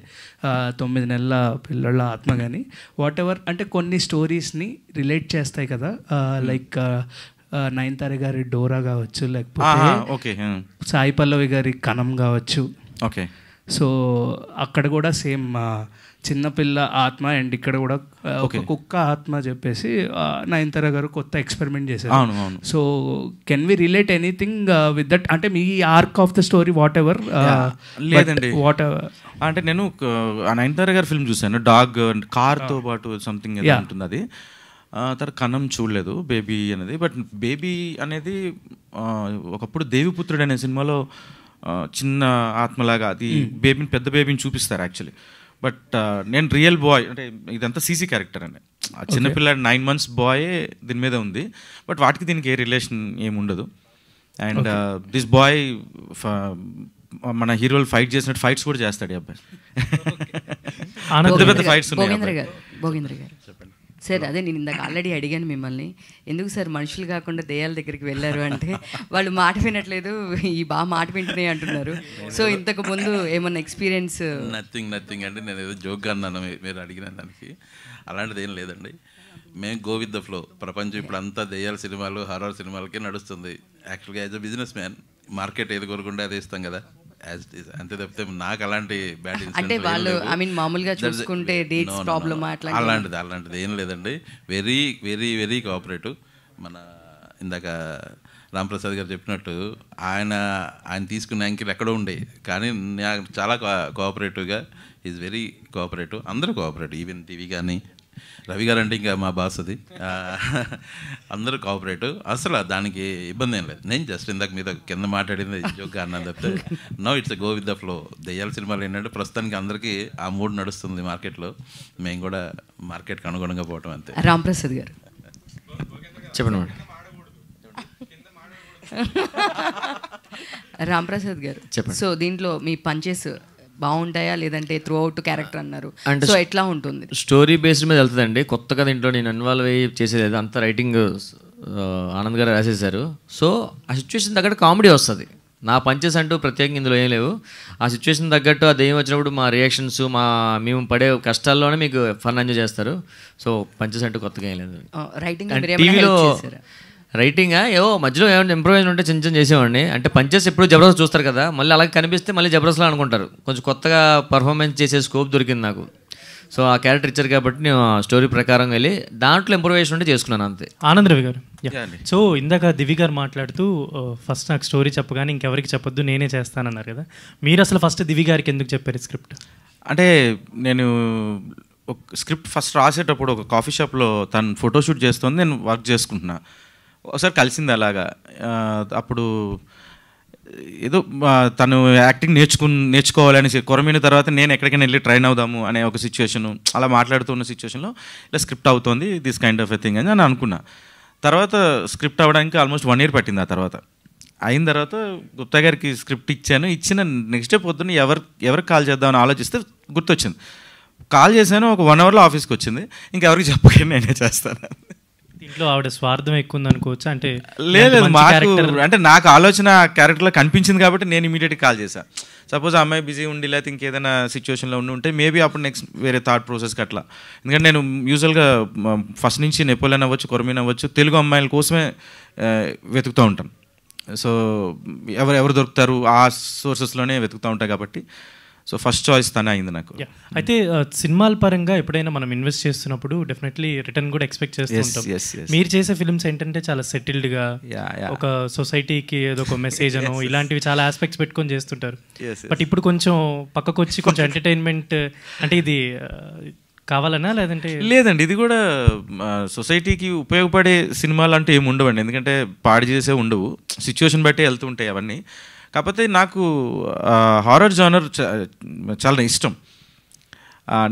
9 నెలల పిల్లల ఆత్మ కానీ వాట్ ఎవర్ అంటే కొన్ని స్టోరీస్ని రిలేట్ చేస్తాయి కదా, లైక్ నయనతార గారి డోరా కావచ్చు, లేకపోతే సాయి పల్లవి గారి కణం కావచ్చు. ఓకే. సో అక్కడ కూడా సేమ్ చిన్నపిల్ల ఆత్మ అండ్ ఇక్కడ కూడా ఒక కుక్క ఆత్మ చెప్పేసి నయనతార గారు కొత్త ఎక్స్పెరిమెంట్ చేశారు. So can we relate anything with that? అంటే మీ arc of the story whatever లేదండి. వాట్ ఎవర్ అంటే నేను నయనతార గారి ఫిల్మ్ చూశాను, డాగ్ అండ్ కార్తో పాటు సంథింగ్ ఉంటుంది. అది తర్వాత కన్నం చూడలేదు బేబీ అనేది. బట్ బేబీ అనేది ఒకప్పుడు దేవిపుత్రుడు అనే సినిమాలో చిన్న ఆత్మలాగా అది బేబీని పెద్ద బేబీని చూపిస్తారు యాక్చువల్లీ. బట్ నేను రియల్ బాయ్ అంటే ఇదంతా సీసీ క్యారెక్టర్ అండి. ఆ చిన్నపిల్లాడు 9 months బాయే దీని మీద ఉంది. బట్ వాటికి దీనికి ఏ రిలేషన్ ఏమి ఉండదు. అండ్ దిస్ బాయ్ మన హీరోలు ఫైట్ చేసినట్టు ఫైట్స్ కూడా చేస్తాడు ఈ అబ్బాయి. పెద్ద ఫైట్స్ ఉన్నాయి. భోగేంద్ర గారు సార్, అదే నేను ఇందాక ఆల్రెడీ అడిగాను మిమ్మల్ని, ఎందుకు సార్ మనుషులు కాకుండా దెయ్యాల దగ్గరికి వెళ్ళారు అంటే వాళ్ళు మాట వినట్లేదు, ఈ బాగా మాట వింటున్నాయి అంటున్నారు. సో ఇంతకు ముందు ఏమన్నా ఎక్స్పీరియన్స్? నథింగ్ అంటే నేను ఏదో జోక్గా అన్నాను మీరు అడిగిన దానికి. అలాంటిది ఏం లేదండి. మేము గో విత్ ద ఫ్లో. ప్రపంచం ఇప్పుడు అంతా దెయ్యాల సినిమాలు హారర్ సినిమాలకే నడుస్తుంది. యాక్చువల్గా as a business man market ఏది కోరుకుంటే అదే ఇస్తాం కదా, అంతే తప్పితే నాకు అలాంటి బ్యాడ్ అంటే వాళ్ళు ఐ మీన్ మామూలుగా చూసుకుంటే డేట్స్ ప్రాబ్లమ్ అలాంటిది ఏం లేదండి. Very very very cooperative. మన ఇందాక రాంప్రసాద్ గారు చెప్పినట్టు ఆయన తీసుకున్న యాంకిల్ ఎక్కడో ఉండే, కానీ నాకు చాలా కోఆపరేటివ్గా ఈజ్ వెరీ కోఆపరేటివ్. అందరూ కోఆపరేటివ్, ఈవెన్ టీవీ కానీ రవి గారు అంటే ఇంకా మా బాస్ అది. అందరూ కోఆపరేటివ్, అసలు దానికి ఇబ్బంది ఏం లేదు. నేను జస్ట్ ఇందాక మీద కింద మాట్లాడింది జోక్గా అన్నాను తప్పితే no it's go with the flow. దెయ్యాల సినిమాలు ఏంటంటే ప్రస్తుతానికి అందరికీ ఆ మూడ్ నడుస్తుంది మార్కెట్లో, మేము కూడా మార్కెట్కి అనుగుణంగా పోవటం అంతే. రాంప్రసాద్ గారు చెప్పండి మేడం. రాంప్రసాద్ గారు సో దీంట్లో మీ పంచెస్ బాగుంటాయా లేదంటే త్రూ అవుట్ క్యారెక్టర్ అన్నారు, అంటే సో ఎట్లా ఉంటుంది? స్టోరీ బేస్డ్ మీద వెళ్తుందండి. కొత్తగా దీంట్లో నేను ఇన్వాల్వ్ అయ్యి చేసేది అంతా రైటింగ్ ఆనంద్ గారు రాసేసారు. సో ఆ సిచ్యువేషన్ తగ్గట్టు కామెడీ వస్తుంది. నా పంచెస్ అంటూ ప్రత్యేకంగా ఇందులో ఏం లేవు. ఆ సిచ్యువేషన్ తగ్గట్టు ఆ దెయ్యం వచ్చినప్పుడు మా రియాక్షన్స్ మేము పడే కష్టాల్లోనే మీకు ఫన్ ఎంజాయ్ చేస్తారు. సో పంచెస్ అంటూ కొత్తగా ఏం లేదు. టీవీలో రైటింగా ఏవో మధ్యలో ఏమైనా ఇంప్రూవైజ్ ఉంటే చిన్న చిన్న చేసేవాడిని. అంటే పంచెస్ ఎప్పుడు జబర్దస్త్ చూస్తారు కదా, మళ్ళీ అలాగే కనిపిస్తే మళ్ళీ జబర్దస్త్లో అనుకుంటారు. కొంచెం కొత్తగా పర్ఫార్మెన్స్ చేసే స్కోప్ దొరికింది నాకు. సో ఆ క్యారెక్టర్ ఇచ్చారు కాబట్టి నేను స్టోరీ ప్రకారం వెళ్ళి దాంట్లో ఇంప్రూవైజేషన్ ఉంటే చేసుకున్నాను అంతే. ఆనంద్ రవి గారు, సో ఇందాక దివి గారు మాట్లాడుతూ ఫస్ట్ నాకు స్టోరీ చెప్పగానే ఇంకెవరికి చెప్పొద్దు నేనే చేస్తానన్నారు కదా, మీరు అసలు ఫస్ట్ దివి గారికి ఎందుకు చెప్పారు స్క్రిప్ట్? అంటే నేను ఒక స్క్రిప్ట్ ఫస్ట్ రాసేటప్పుడు ఒక కాఫీ షాప్లో తను ఫోటోషూట్ చేస్తుంది, నేను వర్క్ చేసుకుంటున్నా. ఒకసారి కలిసింది అలాగా. అప్పుడు ఏదో తను యాక్టింగ్ నేర్చుకోవాలని కొరమైన తర్వాత నేను ఎక్కడికైనా వెళ్ళి ట్రైన్ అవుదాము అనే ఒక సిచ్యువేషను, అలా మాట్లాడుతున్న సిచ్యువేషన్లో ఇలా స్క్రిప్ట్ అవుతుంది this kind of a thing అని నేను అనుకున్నా. తర్వాత స్క్రిప్ట్ అవ్వడానికి ఆల్మోస్ట్ 1 year పట్టింది. ఆ తర్వాత అయిన తర్వాత గుప్తా గారికి స్క్రిప్ట్ ఇచ్చిన నెక్స్ట్ డే పొద్దున్న ఎవరికి కాల్ చేద్దామని ఆలోచిస్తే గుర్తొచ్చింది. కాల్ చేశాను, ఒక 1 hourలో ఆఫీస్కి వచ్చింది. ఇంకెవరికి చెప్పగానే నేనే చేస్తాను. దీంట్లో ఆవిడ స్వార్థం ఎక్కువ ఉంది అనుకోవచ్చు. అంటే లేదు, మాకు అంటే నాకు ఆలోచన క్యారెక్టర్లో కనిపించింది కాబట్టి నేను ఇమీడియట్గా కాల్ చేశాను. సపోజ్ అమ్మాయి బిజీ ఉండి లేకపోతే ఇంకేదైనా సిచ్యువేషన్లో ఉంటే మేబీ అప్పుడు నెక్స్ట్ వేరే థాట్ ప్రాసెస్కి అట్లా. ఎందుకంటే నేను యూజువల్గా ఫస్ట్ నుంచి నెపోలియన్ అవ్వచ్చు, కొరమీన్ అవ్వచ్చు, తెలుగు అమ్మాయిల కోసమే వెతుకుతూ ఉంటాను. సో ఎవరు దొరుకుతారు ఆ సోర్సెస్లోనే వెతుకుతూ ఉంటాయి కాబట్టి సో ఫస్ట్ చాయిస్ తనే అయింది నాకు. అయితే సినిమాల పరంగా ఎప్పుడైనా మనం ఇన్వెస్ట్ చేస్తున్నప్పుడు డెఫినెట్లీ రిటర్న్ కూడా ఎక్స్పెక్ట్ చేస్తూ ఉంటాం. మీరు చేసే ఫిల్మ్స్ ఏంటంటే చాలా సెటిల్డ్గా ఒక సొసైటీకి ఏదో ఒక మెసేజ్ అనో ఇలాంటివి చాలా ఆస్పెక్ట్స్ పెట్టుకొని చేస్తుంటారు. బట్ ఇప్పుడు కొంచెం పక్కకు వచ్చి కొంచెం ఎంటర్టైన్మెంట్ అంటే ఇది కావాలనా లేదంటే? లేదండి, ఇది కూడా సొసైటీకి ఉపయోగపడే సినిమాలు అంటే ఏమి ఉండవండి. ఎందుకంటే పాడు చేసే ఉండవు, సిచ్యువేషన్ బట్టి వెళ్తుంటాయి అవన్నీ. కాకపోతే నాకు హారర్ జానర్ చాలా ఇష్టం.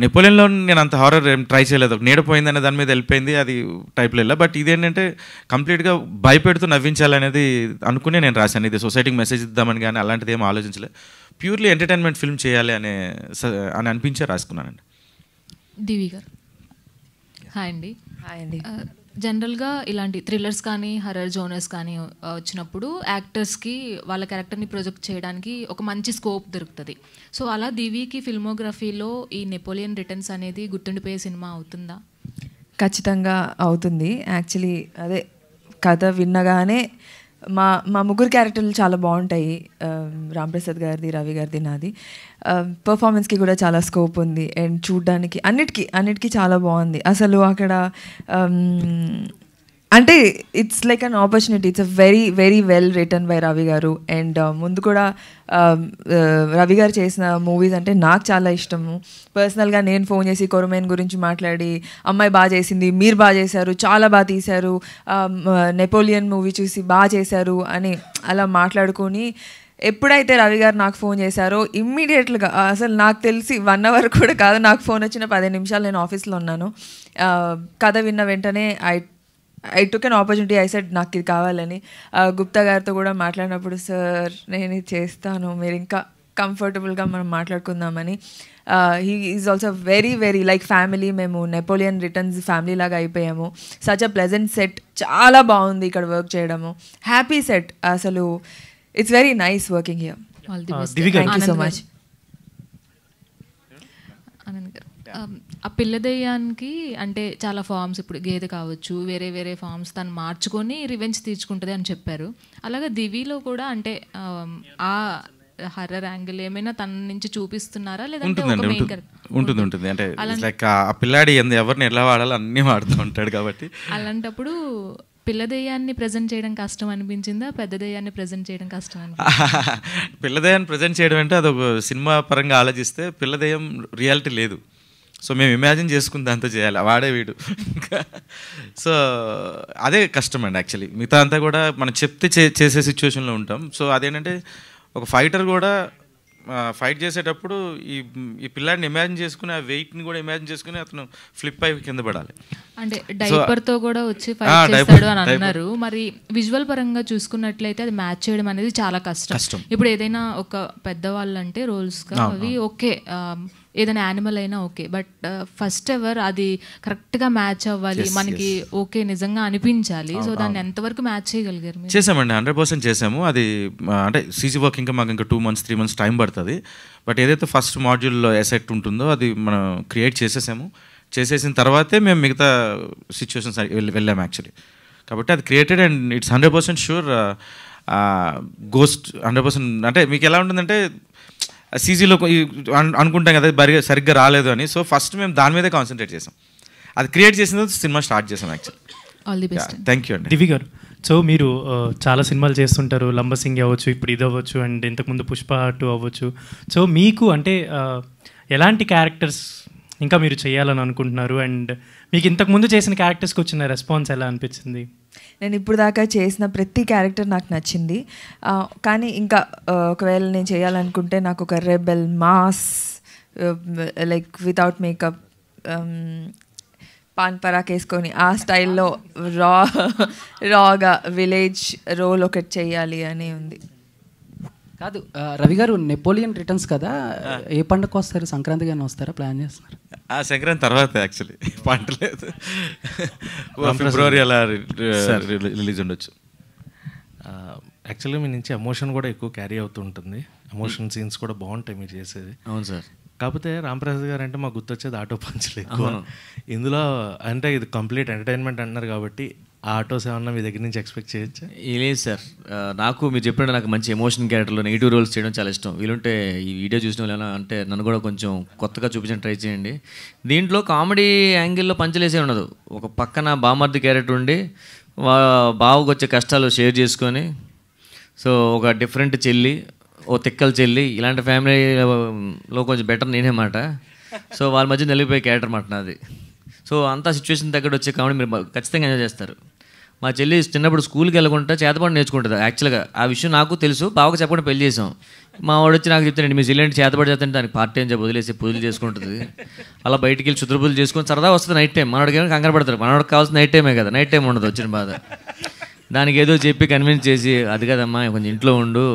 నెపోలియన్లో నేను అంత హారర్ ఏం ట్రై చేయలేదు, నీడపోయిందనే దాని మీద వెళ్ళిపోయింది, అది టైప్లో వెళ్ళా. బట్ ఇదేంటంటే కంప్లీట్గా భయపెడుతూ నవ్వించాలనేది అనుకునే నేను రాశాను. ఇది సొసైటీకి మెసేజ్ ఇద్దామని కానీ అలాంటిది ఏం ఆలోచించలేదు. ప్యూర్లీ ఎంటర్టైన్మెంట్ ఫిల్మ్ చేయాలి అని అనిపించే రాసుకున్నానండి. దివి గారు హాయ్ అండి. జనరల్గా ఇలాంటి థ్రిల్లర్స్ కానీ హర్రర్ జోనర్స్ కానీ వచ్చినప్పుడు యాక్టర్స్కి వాళ్ళ క్యారెక్టర్ని ప్రొజెక్ట్ చేయడానికి ఒక మంచి స్కోప్ దొరుకుతుంది. సో అలా దివికి ఫిల్మోగ్రఫీలో ఈ నెపోలియన్ రిటర్న్స్ అనేది గుర్తుండిపోయే సినిమా అవుతుందా? ఖచ్చితంగా అవుతుంది. యాక్చువల్లీ అదే కథ విన్నగానే మా ముగ్గురు క్యారెక్టర్లు చాలా బాగుంటాయి. రాంప్రసాద్ గారిది, రవి గారిది, నాది. పర్ఫార్మెన్స్కి కూడా చాలా స్కోప్ ఉంది అండ్ చూడ్డానికి అన్నిటికీ చాలా బాగుంది. అసలు అక్కడ అంటే it's like an opportunity. It's a very very well written by Ravi గారు. అండ్ ముందు కూడా రవి గారు చేసిన మూవీస్ అంటే నాకు చాలా ఇష్టము. పర్సనల్గా నేను ఫోన్ చేసి కొరమేన్ గురించి మాట్లాడి, అమ్మాయి బాగా చేసింది, మీరు బాగా చేశారు, చాలా బాగా తీశారు, నెపోలియన్ మూవీ చూసి బాగా చేశారు అని అలా మాట్లాడుకొని, ఎప్పుడైతే రవి గారు నాకు ఫోన్ చేశారో ఇమ్మీడియట్గా, అసలు నాకు తెలిసి 1 hour కూడా కాదు, నాకు ఫోన్ వచ్చిన 15 నిమిషాలు నేను ఆఫీస్లో ఉన్నాను. కథ విన్న వెంటనే I took an opportunity. I said నాకు ఇది కావాలని. గుప్తా గారితో కూడా మాట్లాడినప్పుడు, సార్ నేను ఇది చేస్తాను, మీరు ఇంకా కంఫర్టబుల్గా మనం మాట్లాడుకుందామని. He is also very very like family. మేము నెపోలియన్ రిటర్న్స్ ఫ్యామిలీ లాగా అయిపోయాము. సచ్ అ ప్లెజెంట్ సెట్, చాలా బాగుంది ఇక్కడ వర్క్ చేయడము, హ్యాపీ సెట్. అసలు it's very nice working here. Thank you so much. ఆ పిల్ల దెయ్యానికి అంటే చాలా ఫార్మ్స్, ఇప్పుడు గేదె కావచ్చు, వేరే వేరే ఫార్మ్స్ తను మార్చుకొని రివెంజ్ తీర్చుకుంటుంది అని చెప్పారు. అలాగే దివిలో కూడా అంటే ఆ హర్రర్ యాంగిల్ ఏమైనా తన నుంచి చూపిస్తున్నారా లేదంటే ఉంటుంది అంటే లైక్ ఆ పిల్లాడి ఎవరిని ఎలా వాడాలో అన్నీ వాడుతూ ఉంటాడు కాబట్టి అలాంటప్పుడు పిల్ల దెయ్యాన్ని ప్రజెంట్ చేయడం కష్టం అనిపించిందా, పెద్ద దెయ్యాన్ని ప్రజెంట్ చేయడం కష్టం అనిపించిందా? పిల్ల దెయ్యాన్ని ప్రజెంట్ చేయడం అంటే అదొక సినిమా పరంగా ఆలోచిస్తే పిల్ల దెయ్యం రియాలిటీ లేదు. సో మేము ఇమాజిన్ చేసుకుని దాంతో చేయాలి, వాడే వీడు. సో అదే కష్టం అండి యాక్చువల్లీ. మిగతా అంతా కూడా మనం చెప్తే చేసే సిచ్యువేషన్లో ఉంటాం. సో అదేంటంటే ఒక ఫైటర్ కూడా ఫైట్ చేసేటప్పుడు ఈ పిల్లాడిని ఇమాజిన్ చేసుకుని, ఆ వెయిట్ని కూడా ఇమాజిన్ చేసుకుని అతను ఫ్లిప్ అయి కింద పడాలి. అంటే డైపర్తో కూడా వచ్చి ఫైట్ చేస్తాడు అని అన్నారు. మరి విజువల్ పరంగా చూసుకున్నట్లయితే అది మ్యాచ్ చేయడం అనేది చాలా కష్టం. ఇప్పుడు ఏదైనా ఒక పెద్దవాళ్ళు అంటే రోల్స్గా అవి ఓకే, ఏదైనా యానిమల్ అయినా ఓకే, బట్ ఫస్ట్ ఎవర్ అది కరెక్ట్గా మ్యాచ్ అవ్వాలి, మనకి ఓకే నిజంగా అనిపించాలి. సో దాన్ని ఎంతవరకు మ్యాచ్ చేయగలిగారు? చేసామండి, 100% చేసాము. అది అంటే సీసీ వర్క్ ఇంకా మాకు ఇంకా 2 months 3 months టైం పడుతుంది. బట్ ఏదైతే ఫస్ట్ మాడ్యూల్లో ఎసెట్ ఉంటుందో అది మనం క్రియేట్ చేసేసిన తర్వాతే మేము మిగతా సిచ్యువేషన్స్ వెళ్ళాము యాక్చువల్లీ. కాబట్టి అది created and it's 100% sure ghost 100%. అంటే మీకు ఎలా ఉంటుందంటే సీజీలో అనుకుంటాం కదా సరిగ్గా రాలేదు అని. సో ఫస్ట్ మేము దాని మీదే కాన్సన్ట్రేట్ చేసాం, అది క్రియేట్ చేసిన తర్వాత సినిమా స్టార్ట్ చేసాం actually. All the best. Thank you అండి. దివి గారు, సో మీరు చాలా సినిమాలు చేస్తుంటారు, లంబసింగి అవ్వచ్చు, ఇప్పుడు ఇది అవ్వచ్చు, అండ్ ఇంతకుముందు పుష్ప 2 అవ్వచ్చు. సో మీకు అంటే ఎలాంటి క్యారెక్టర్స్ ఇంకా మీరు చేయాలని అనుకుంటున్నారు, అండ్ మీకు ఇంతకుముందు చేసిన క్యారెక్టర్స్కి వచ్చిన రెస్పాన్స్ ఎలా అనిపించింది? నేను ఇప్పుడు దాకా చేసిన ప్రతి క్యారెక్టర్ నాకు నచ్చింది. కానీ ఇంకా ఒకవేళ నేను చేయాలనుకుంటే నాకు ఒక rebel mass like without makeup Pan Parag వేసుకొని ఆ స్టైల్లో రాగా విలేజ్ రోల్ ఒకటి చేయాలి అని ఉంది. కాదు రవి గారు, నెపోలియన్ రిటర్న్స్ కదా, ఏ పండుగ వస్తారు? సంక్రాంతి గానే వస్తారా? ప్లాన్ చేస్తున్నారు? సంక్రాంతి తర్వాత యాక్చువల్లీ పంట లేదు, ఫిబ్రవరి అలా రిలీజ్ ఉండొచ్చు. యాక్చువల్లీ మీ నుంచి ఎమోషన్ కూడా ఎక్కువ క్యారీ అవుతూ ఉంటుంది, ఎమోషన్ సీన్స్ కూడా బాగుంటాయి మీరు చేసేది. అవును సార్. కాకపోతే రాంప్రసాద్ గారు అంటే మాకు గుర్తొచ్చేది ఆటో పంచులు ఎక్కువ. ఇందులో అంటే ఇది కంప్లీట్ ఎంటర్టైన్మెంట్ అంటున్నారు కాబట్టి ఆటోస్ ఏమన్నా మీ దగ్గర నుంచి ఎక్స్పెక్ట్ చేయొచ్చా? లేదు సార్, నాకు మీరు చెప్పినట్టు నాకు మంచి ఎమోషన్ క్యారెక్టర్లో నెగిటివ్ రోల్స్ చేయడం చాలా ఇష్టం. వీలుంటే ఈ వీడియో చూసిన వాళ్ళు అంటే నన్ను కూడా కొంచెం కొత్తగా చూపించడం ట్రై చేయండి. దీంట్లో కామెడీ యాంగిల్లో పంచలేసే ఉండదు. ఒక పక్కన బామర్ది క్యారెక్టర్ ఉండి బావకు వచ్చే కష్టాలు షేర్ చేసుకొని, సో ఒక డిఫరెంట్ చెల్లి, ఓ తిక్కల చెల్లి, ఇలాంటి ఫ్యామిలీలో కొంచెం బెటర్ నేనే మాట. సో వాళ్ళ మధ్య నిలిగిపోయే క్యారెక్టర్ మాట నాది. సో అంతా సిచ్యువేషన్ దగ్గర వచ్చే కామెడీ మీరు ఖచ్చితంగా ఎంజాయ్ చేస్తారు. మా చెల్లి చిన్నప్పుడు స్కూల్కి వెళ్ళకుండా చేతపడి నేర్చుకుంటుంది. యాక్చువల్గా ఆ విషయం నాకు తెలుసు, బావకు చెప్పకుండా పెళ్లి చేసాం. మా వాడు వచ్చి నాకు చెప్తానండి, మీ చెల్లి చేతపడి చేస్తుంటే దానికి పార్ట్ టైం జాబ్ వదిలేసి పూజలు చేసుకుంటుంది. అలా బయటికి వెళ్ళి క్షుద్ర పూజలు చేసుకొని సరదా వస్తుంది నైట్ టైం. మనోడికి ఏమైనా కంగారు పడతారు, మనోడికి కావాల్సిన నైట్ టైమే కదా, నైట్ టైం ఉండదు వచ్చిన బాధ. దానికి ఏదో చెప్పి కన్విన్స్ చేసి, అది కదమ్మా కొంచెం ఇంట్లో ఉండు,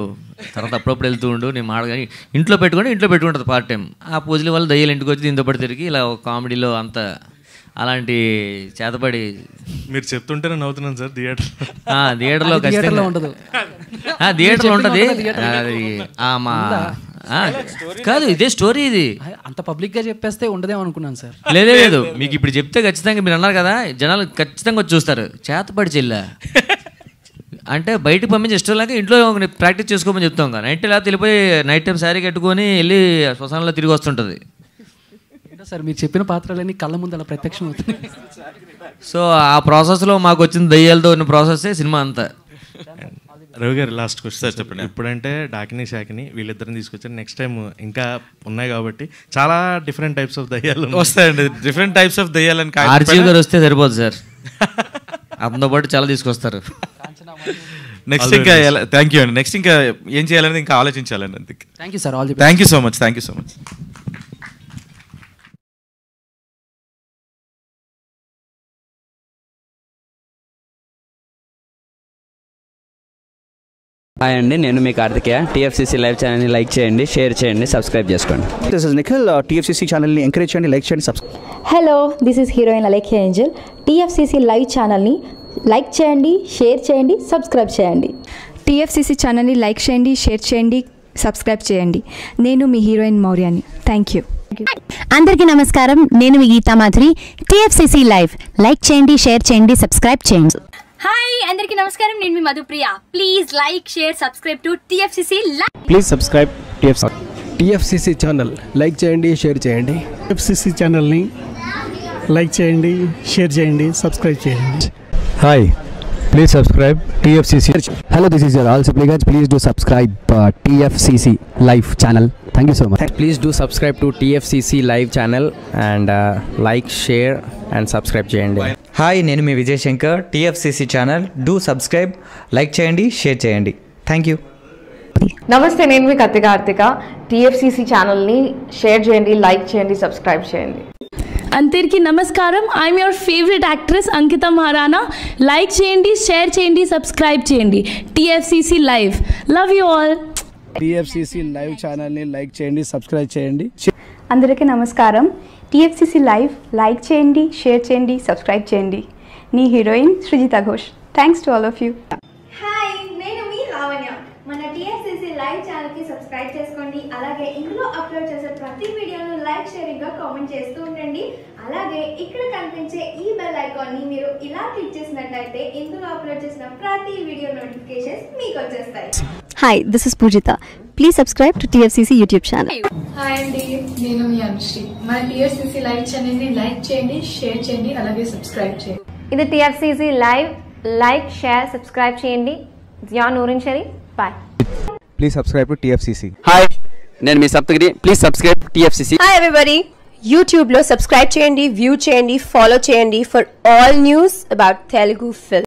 తర్వాత అప్పుడప్పుడు వెళ్తూ ఉండు, నేను మాడగాని ఇంట్లో పెట్టుకుంటుంది పార్ట్ టైం. ఆ పూజల వల్ల దయ్యాలు ఇంటికి వచ్చి దీంతో పడి తిరిగి ఇలా కామెడీలో అంత అలాంటి చేతపడి మీరు చెప్తుంటేనే నవ్వుతున్నాను సార్. థియేటర్లో ఖచ్చితంగా ఉండదు, థియేటర్లో ఉంటుంది. మా కాదు ఇదే స్టోరీ, ఇది అంత పబ్లిక్గా చెప్పేస్తే ఉండదేమో అనుకున్నాను సార్. లేదు మీకు ఇప్పుడు చెప్తే ఖచ్చితంగా మీరు అన్నారు కదా, జనాలు ఖచ్చితంగా వచ్చి చూస్తారు. చేతపడి చెల్లా అంటే బయటకు పంపించి ఇష్టం లేక ఇంట్లో ప్రాక్టీస్ చేసుకోమని చెప్తాం కదా. నైట్ లేకపోతే వెళ్ళిపోయి నైట్ టైం శారీ కట్టుకొని వెళ్ళి శ్మశానంలో తిరిగి వస్తుంటుంది. సార్ మీరు చెప్పిన పాత్రలన్నీ కళ్ళ ముందు అలా ప్రత్యక్షం అవుతుంది. సో ఆ ప్రాసెస్లో మాకు వచ్చిన దయ్యాలతో ఉన్న ప్రాసెస్సే సినిమా అంతా. రవి గారు లాస్ట్ క్వశ్చన్ సార్ చెప్పండి. ఇప్పుడంటే డాకిని షాకిని వీళ్ళిద్దరిని తీసుకొచ్చారు, నెక్స్ట్ టైం ఇంకా ఉన్నాయి కాబట్టి చాలా డిఫరెంట్ టైప్స్ ఆఫ్ దయ్యాలు వస్తాయండి. డిఫరెంట్ టైప్స్ ఆఫ్ దయ్యాలని ఆర్జీవి గారు వస్తే సరిపోదు సార్, అతనితో పాటు చాలా తీసుకొస్తారు. నెక్స్ట్ ఇంకా థ్యాంక్ యూ అండి. నెక్స్ట్ ఇంకా ఏం చేయాలనేది ఇంకా ఆలోచించాలండి. అందుకే thank you sir. All the thank you so much. Thank you so much. Hi అండి, నేను మీ కార్తికేయ. టీఎఫ్సీసీ లైవ్ ఛానల్ని లైక్ చేయండి, షేర్ చేయండి, సబ్స్క్రైబ్ చేసుకోండి. This is Nikhil. టీఎఫ్సీసీ ఛానల్ని ఎంకరేజ్ చేయండి, లైక్ చేయండి, subscribe. Hello, this is heroine Alekhya Angel. TFCC live ఛానల్ని లైక్ చేయండి, షేర్ చేయండి, సబ్స్క్రైబ్ చేయండి. టీఎఫ్సీసీ ఛానల్ని లైక్ చేయండి, షేర్ చేయండి, సబ్స్క్రైబ్ చేయండి. నేను మీ హీరోయిన్ మౌర్యాని. Thank you. అందరికీ నమస్కారం, నేను మీ Geetha Madhuri. TFCC live like చేయండి, షేర్ చేయండి, సబ్స్క్రైబ్ చేయండి. హాయ్ అందరికీ నమస్కారం, నేను మీ Madhupriya. Please like, share, subscribe to TFCC live. Please subscribe TFCC channel. Like చేయండి, షేర్ చేయండి. టీఎఫ్సీసీ ఛానల్ని లైక్ చేయండి, షేర్ చేయండి, సబ్స్క్రైబ్ చేయండి. Hi, please subscribe TFCC. Hello, this is your all Sipligunj. Please do subscribe TFCC live channel. Thank you so much. Please do subscribe to TFCC live channel and like, share and subscribe చేయండి. Hi, నేను మీ Vijay Shankar. TFCC channel do subscribe, like చేయండి, share చేయండి. Thank you. నమస్తే, నేను మీ Karthika. TFCC ఛానల్ని share చేయండి, లైక్ చేయండి, సబ్స్క్రైబ్ చేయండి. అందరికీ నమస్కారం, I'm your favourite actress Ankita Maharana. Like చేయండి, షేర్ చేయండి, సబ్స్క్రైబ్ చేయండి. TFCC live. Love you all. TFCC live ఛానల్ని లైక్ చేయండి, సబ్స్క్రైబ్ చేయండి. అందరికీ నమస్కారం. టీఎఫ్సీసీ లైవ్ లైక్ చేయండి, షేర్ చేయండి, సబ్స్క్రైబ్ చేయండి. నీ heroine Srujitha Ghosh. Thanks to all of you. Hi, నేను మీ లావణ్య. మన టీఎఫ్సీసీ లైవ్ ఛానల్కి సబ్స్క్రైబ్ చేసుకోండి. అలాగే ఇందులో అప్లోడ్ చేసే ప్రతి వీడియోను లైక్, షేరింగ్గా కామెంట్ చేస్తూ ఉండండి. అలాగే ఇక్కడ కనిపించే ఈ బెల్ ఐకాన్ని మీరు ఇలా క్లిక్ చేసినట్లయితే ఇందులో అప్లోడ్ చేసిన ప్రతి వీడియో నోటిఫికేషన్స్ మీకు వచ్చేస్తాయి. Hi, this is Pujitha. Please subscribe to TFCC YouTube channel. Hi అండి, నేను మీ అనుశ్రీ. మన టీఎఫ్సీసీ లైవ్ ఛానల్ని లైక్ చేయండి, షేర్ చేయండి, అలాగే సబ్స్క్రైబ్ చేయండి. ఇది TFCC live. Like, share, subscribe చేయండి. Zia Noorin Shari. Bye. Please subscribe to TFCC. Hi, నేను మీ Saptagiri. Please subscribe TFCC. Hi everybody, యూట్యూబ్లో సబ్స్క్రైబ్ చేయండి, వ్యూ చేయండి, ఫాలో చేయండి for all news about Telugu film.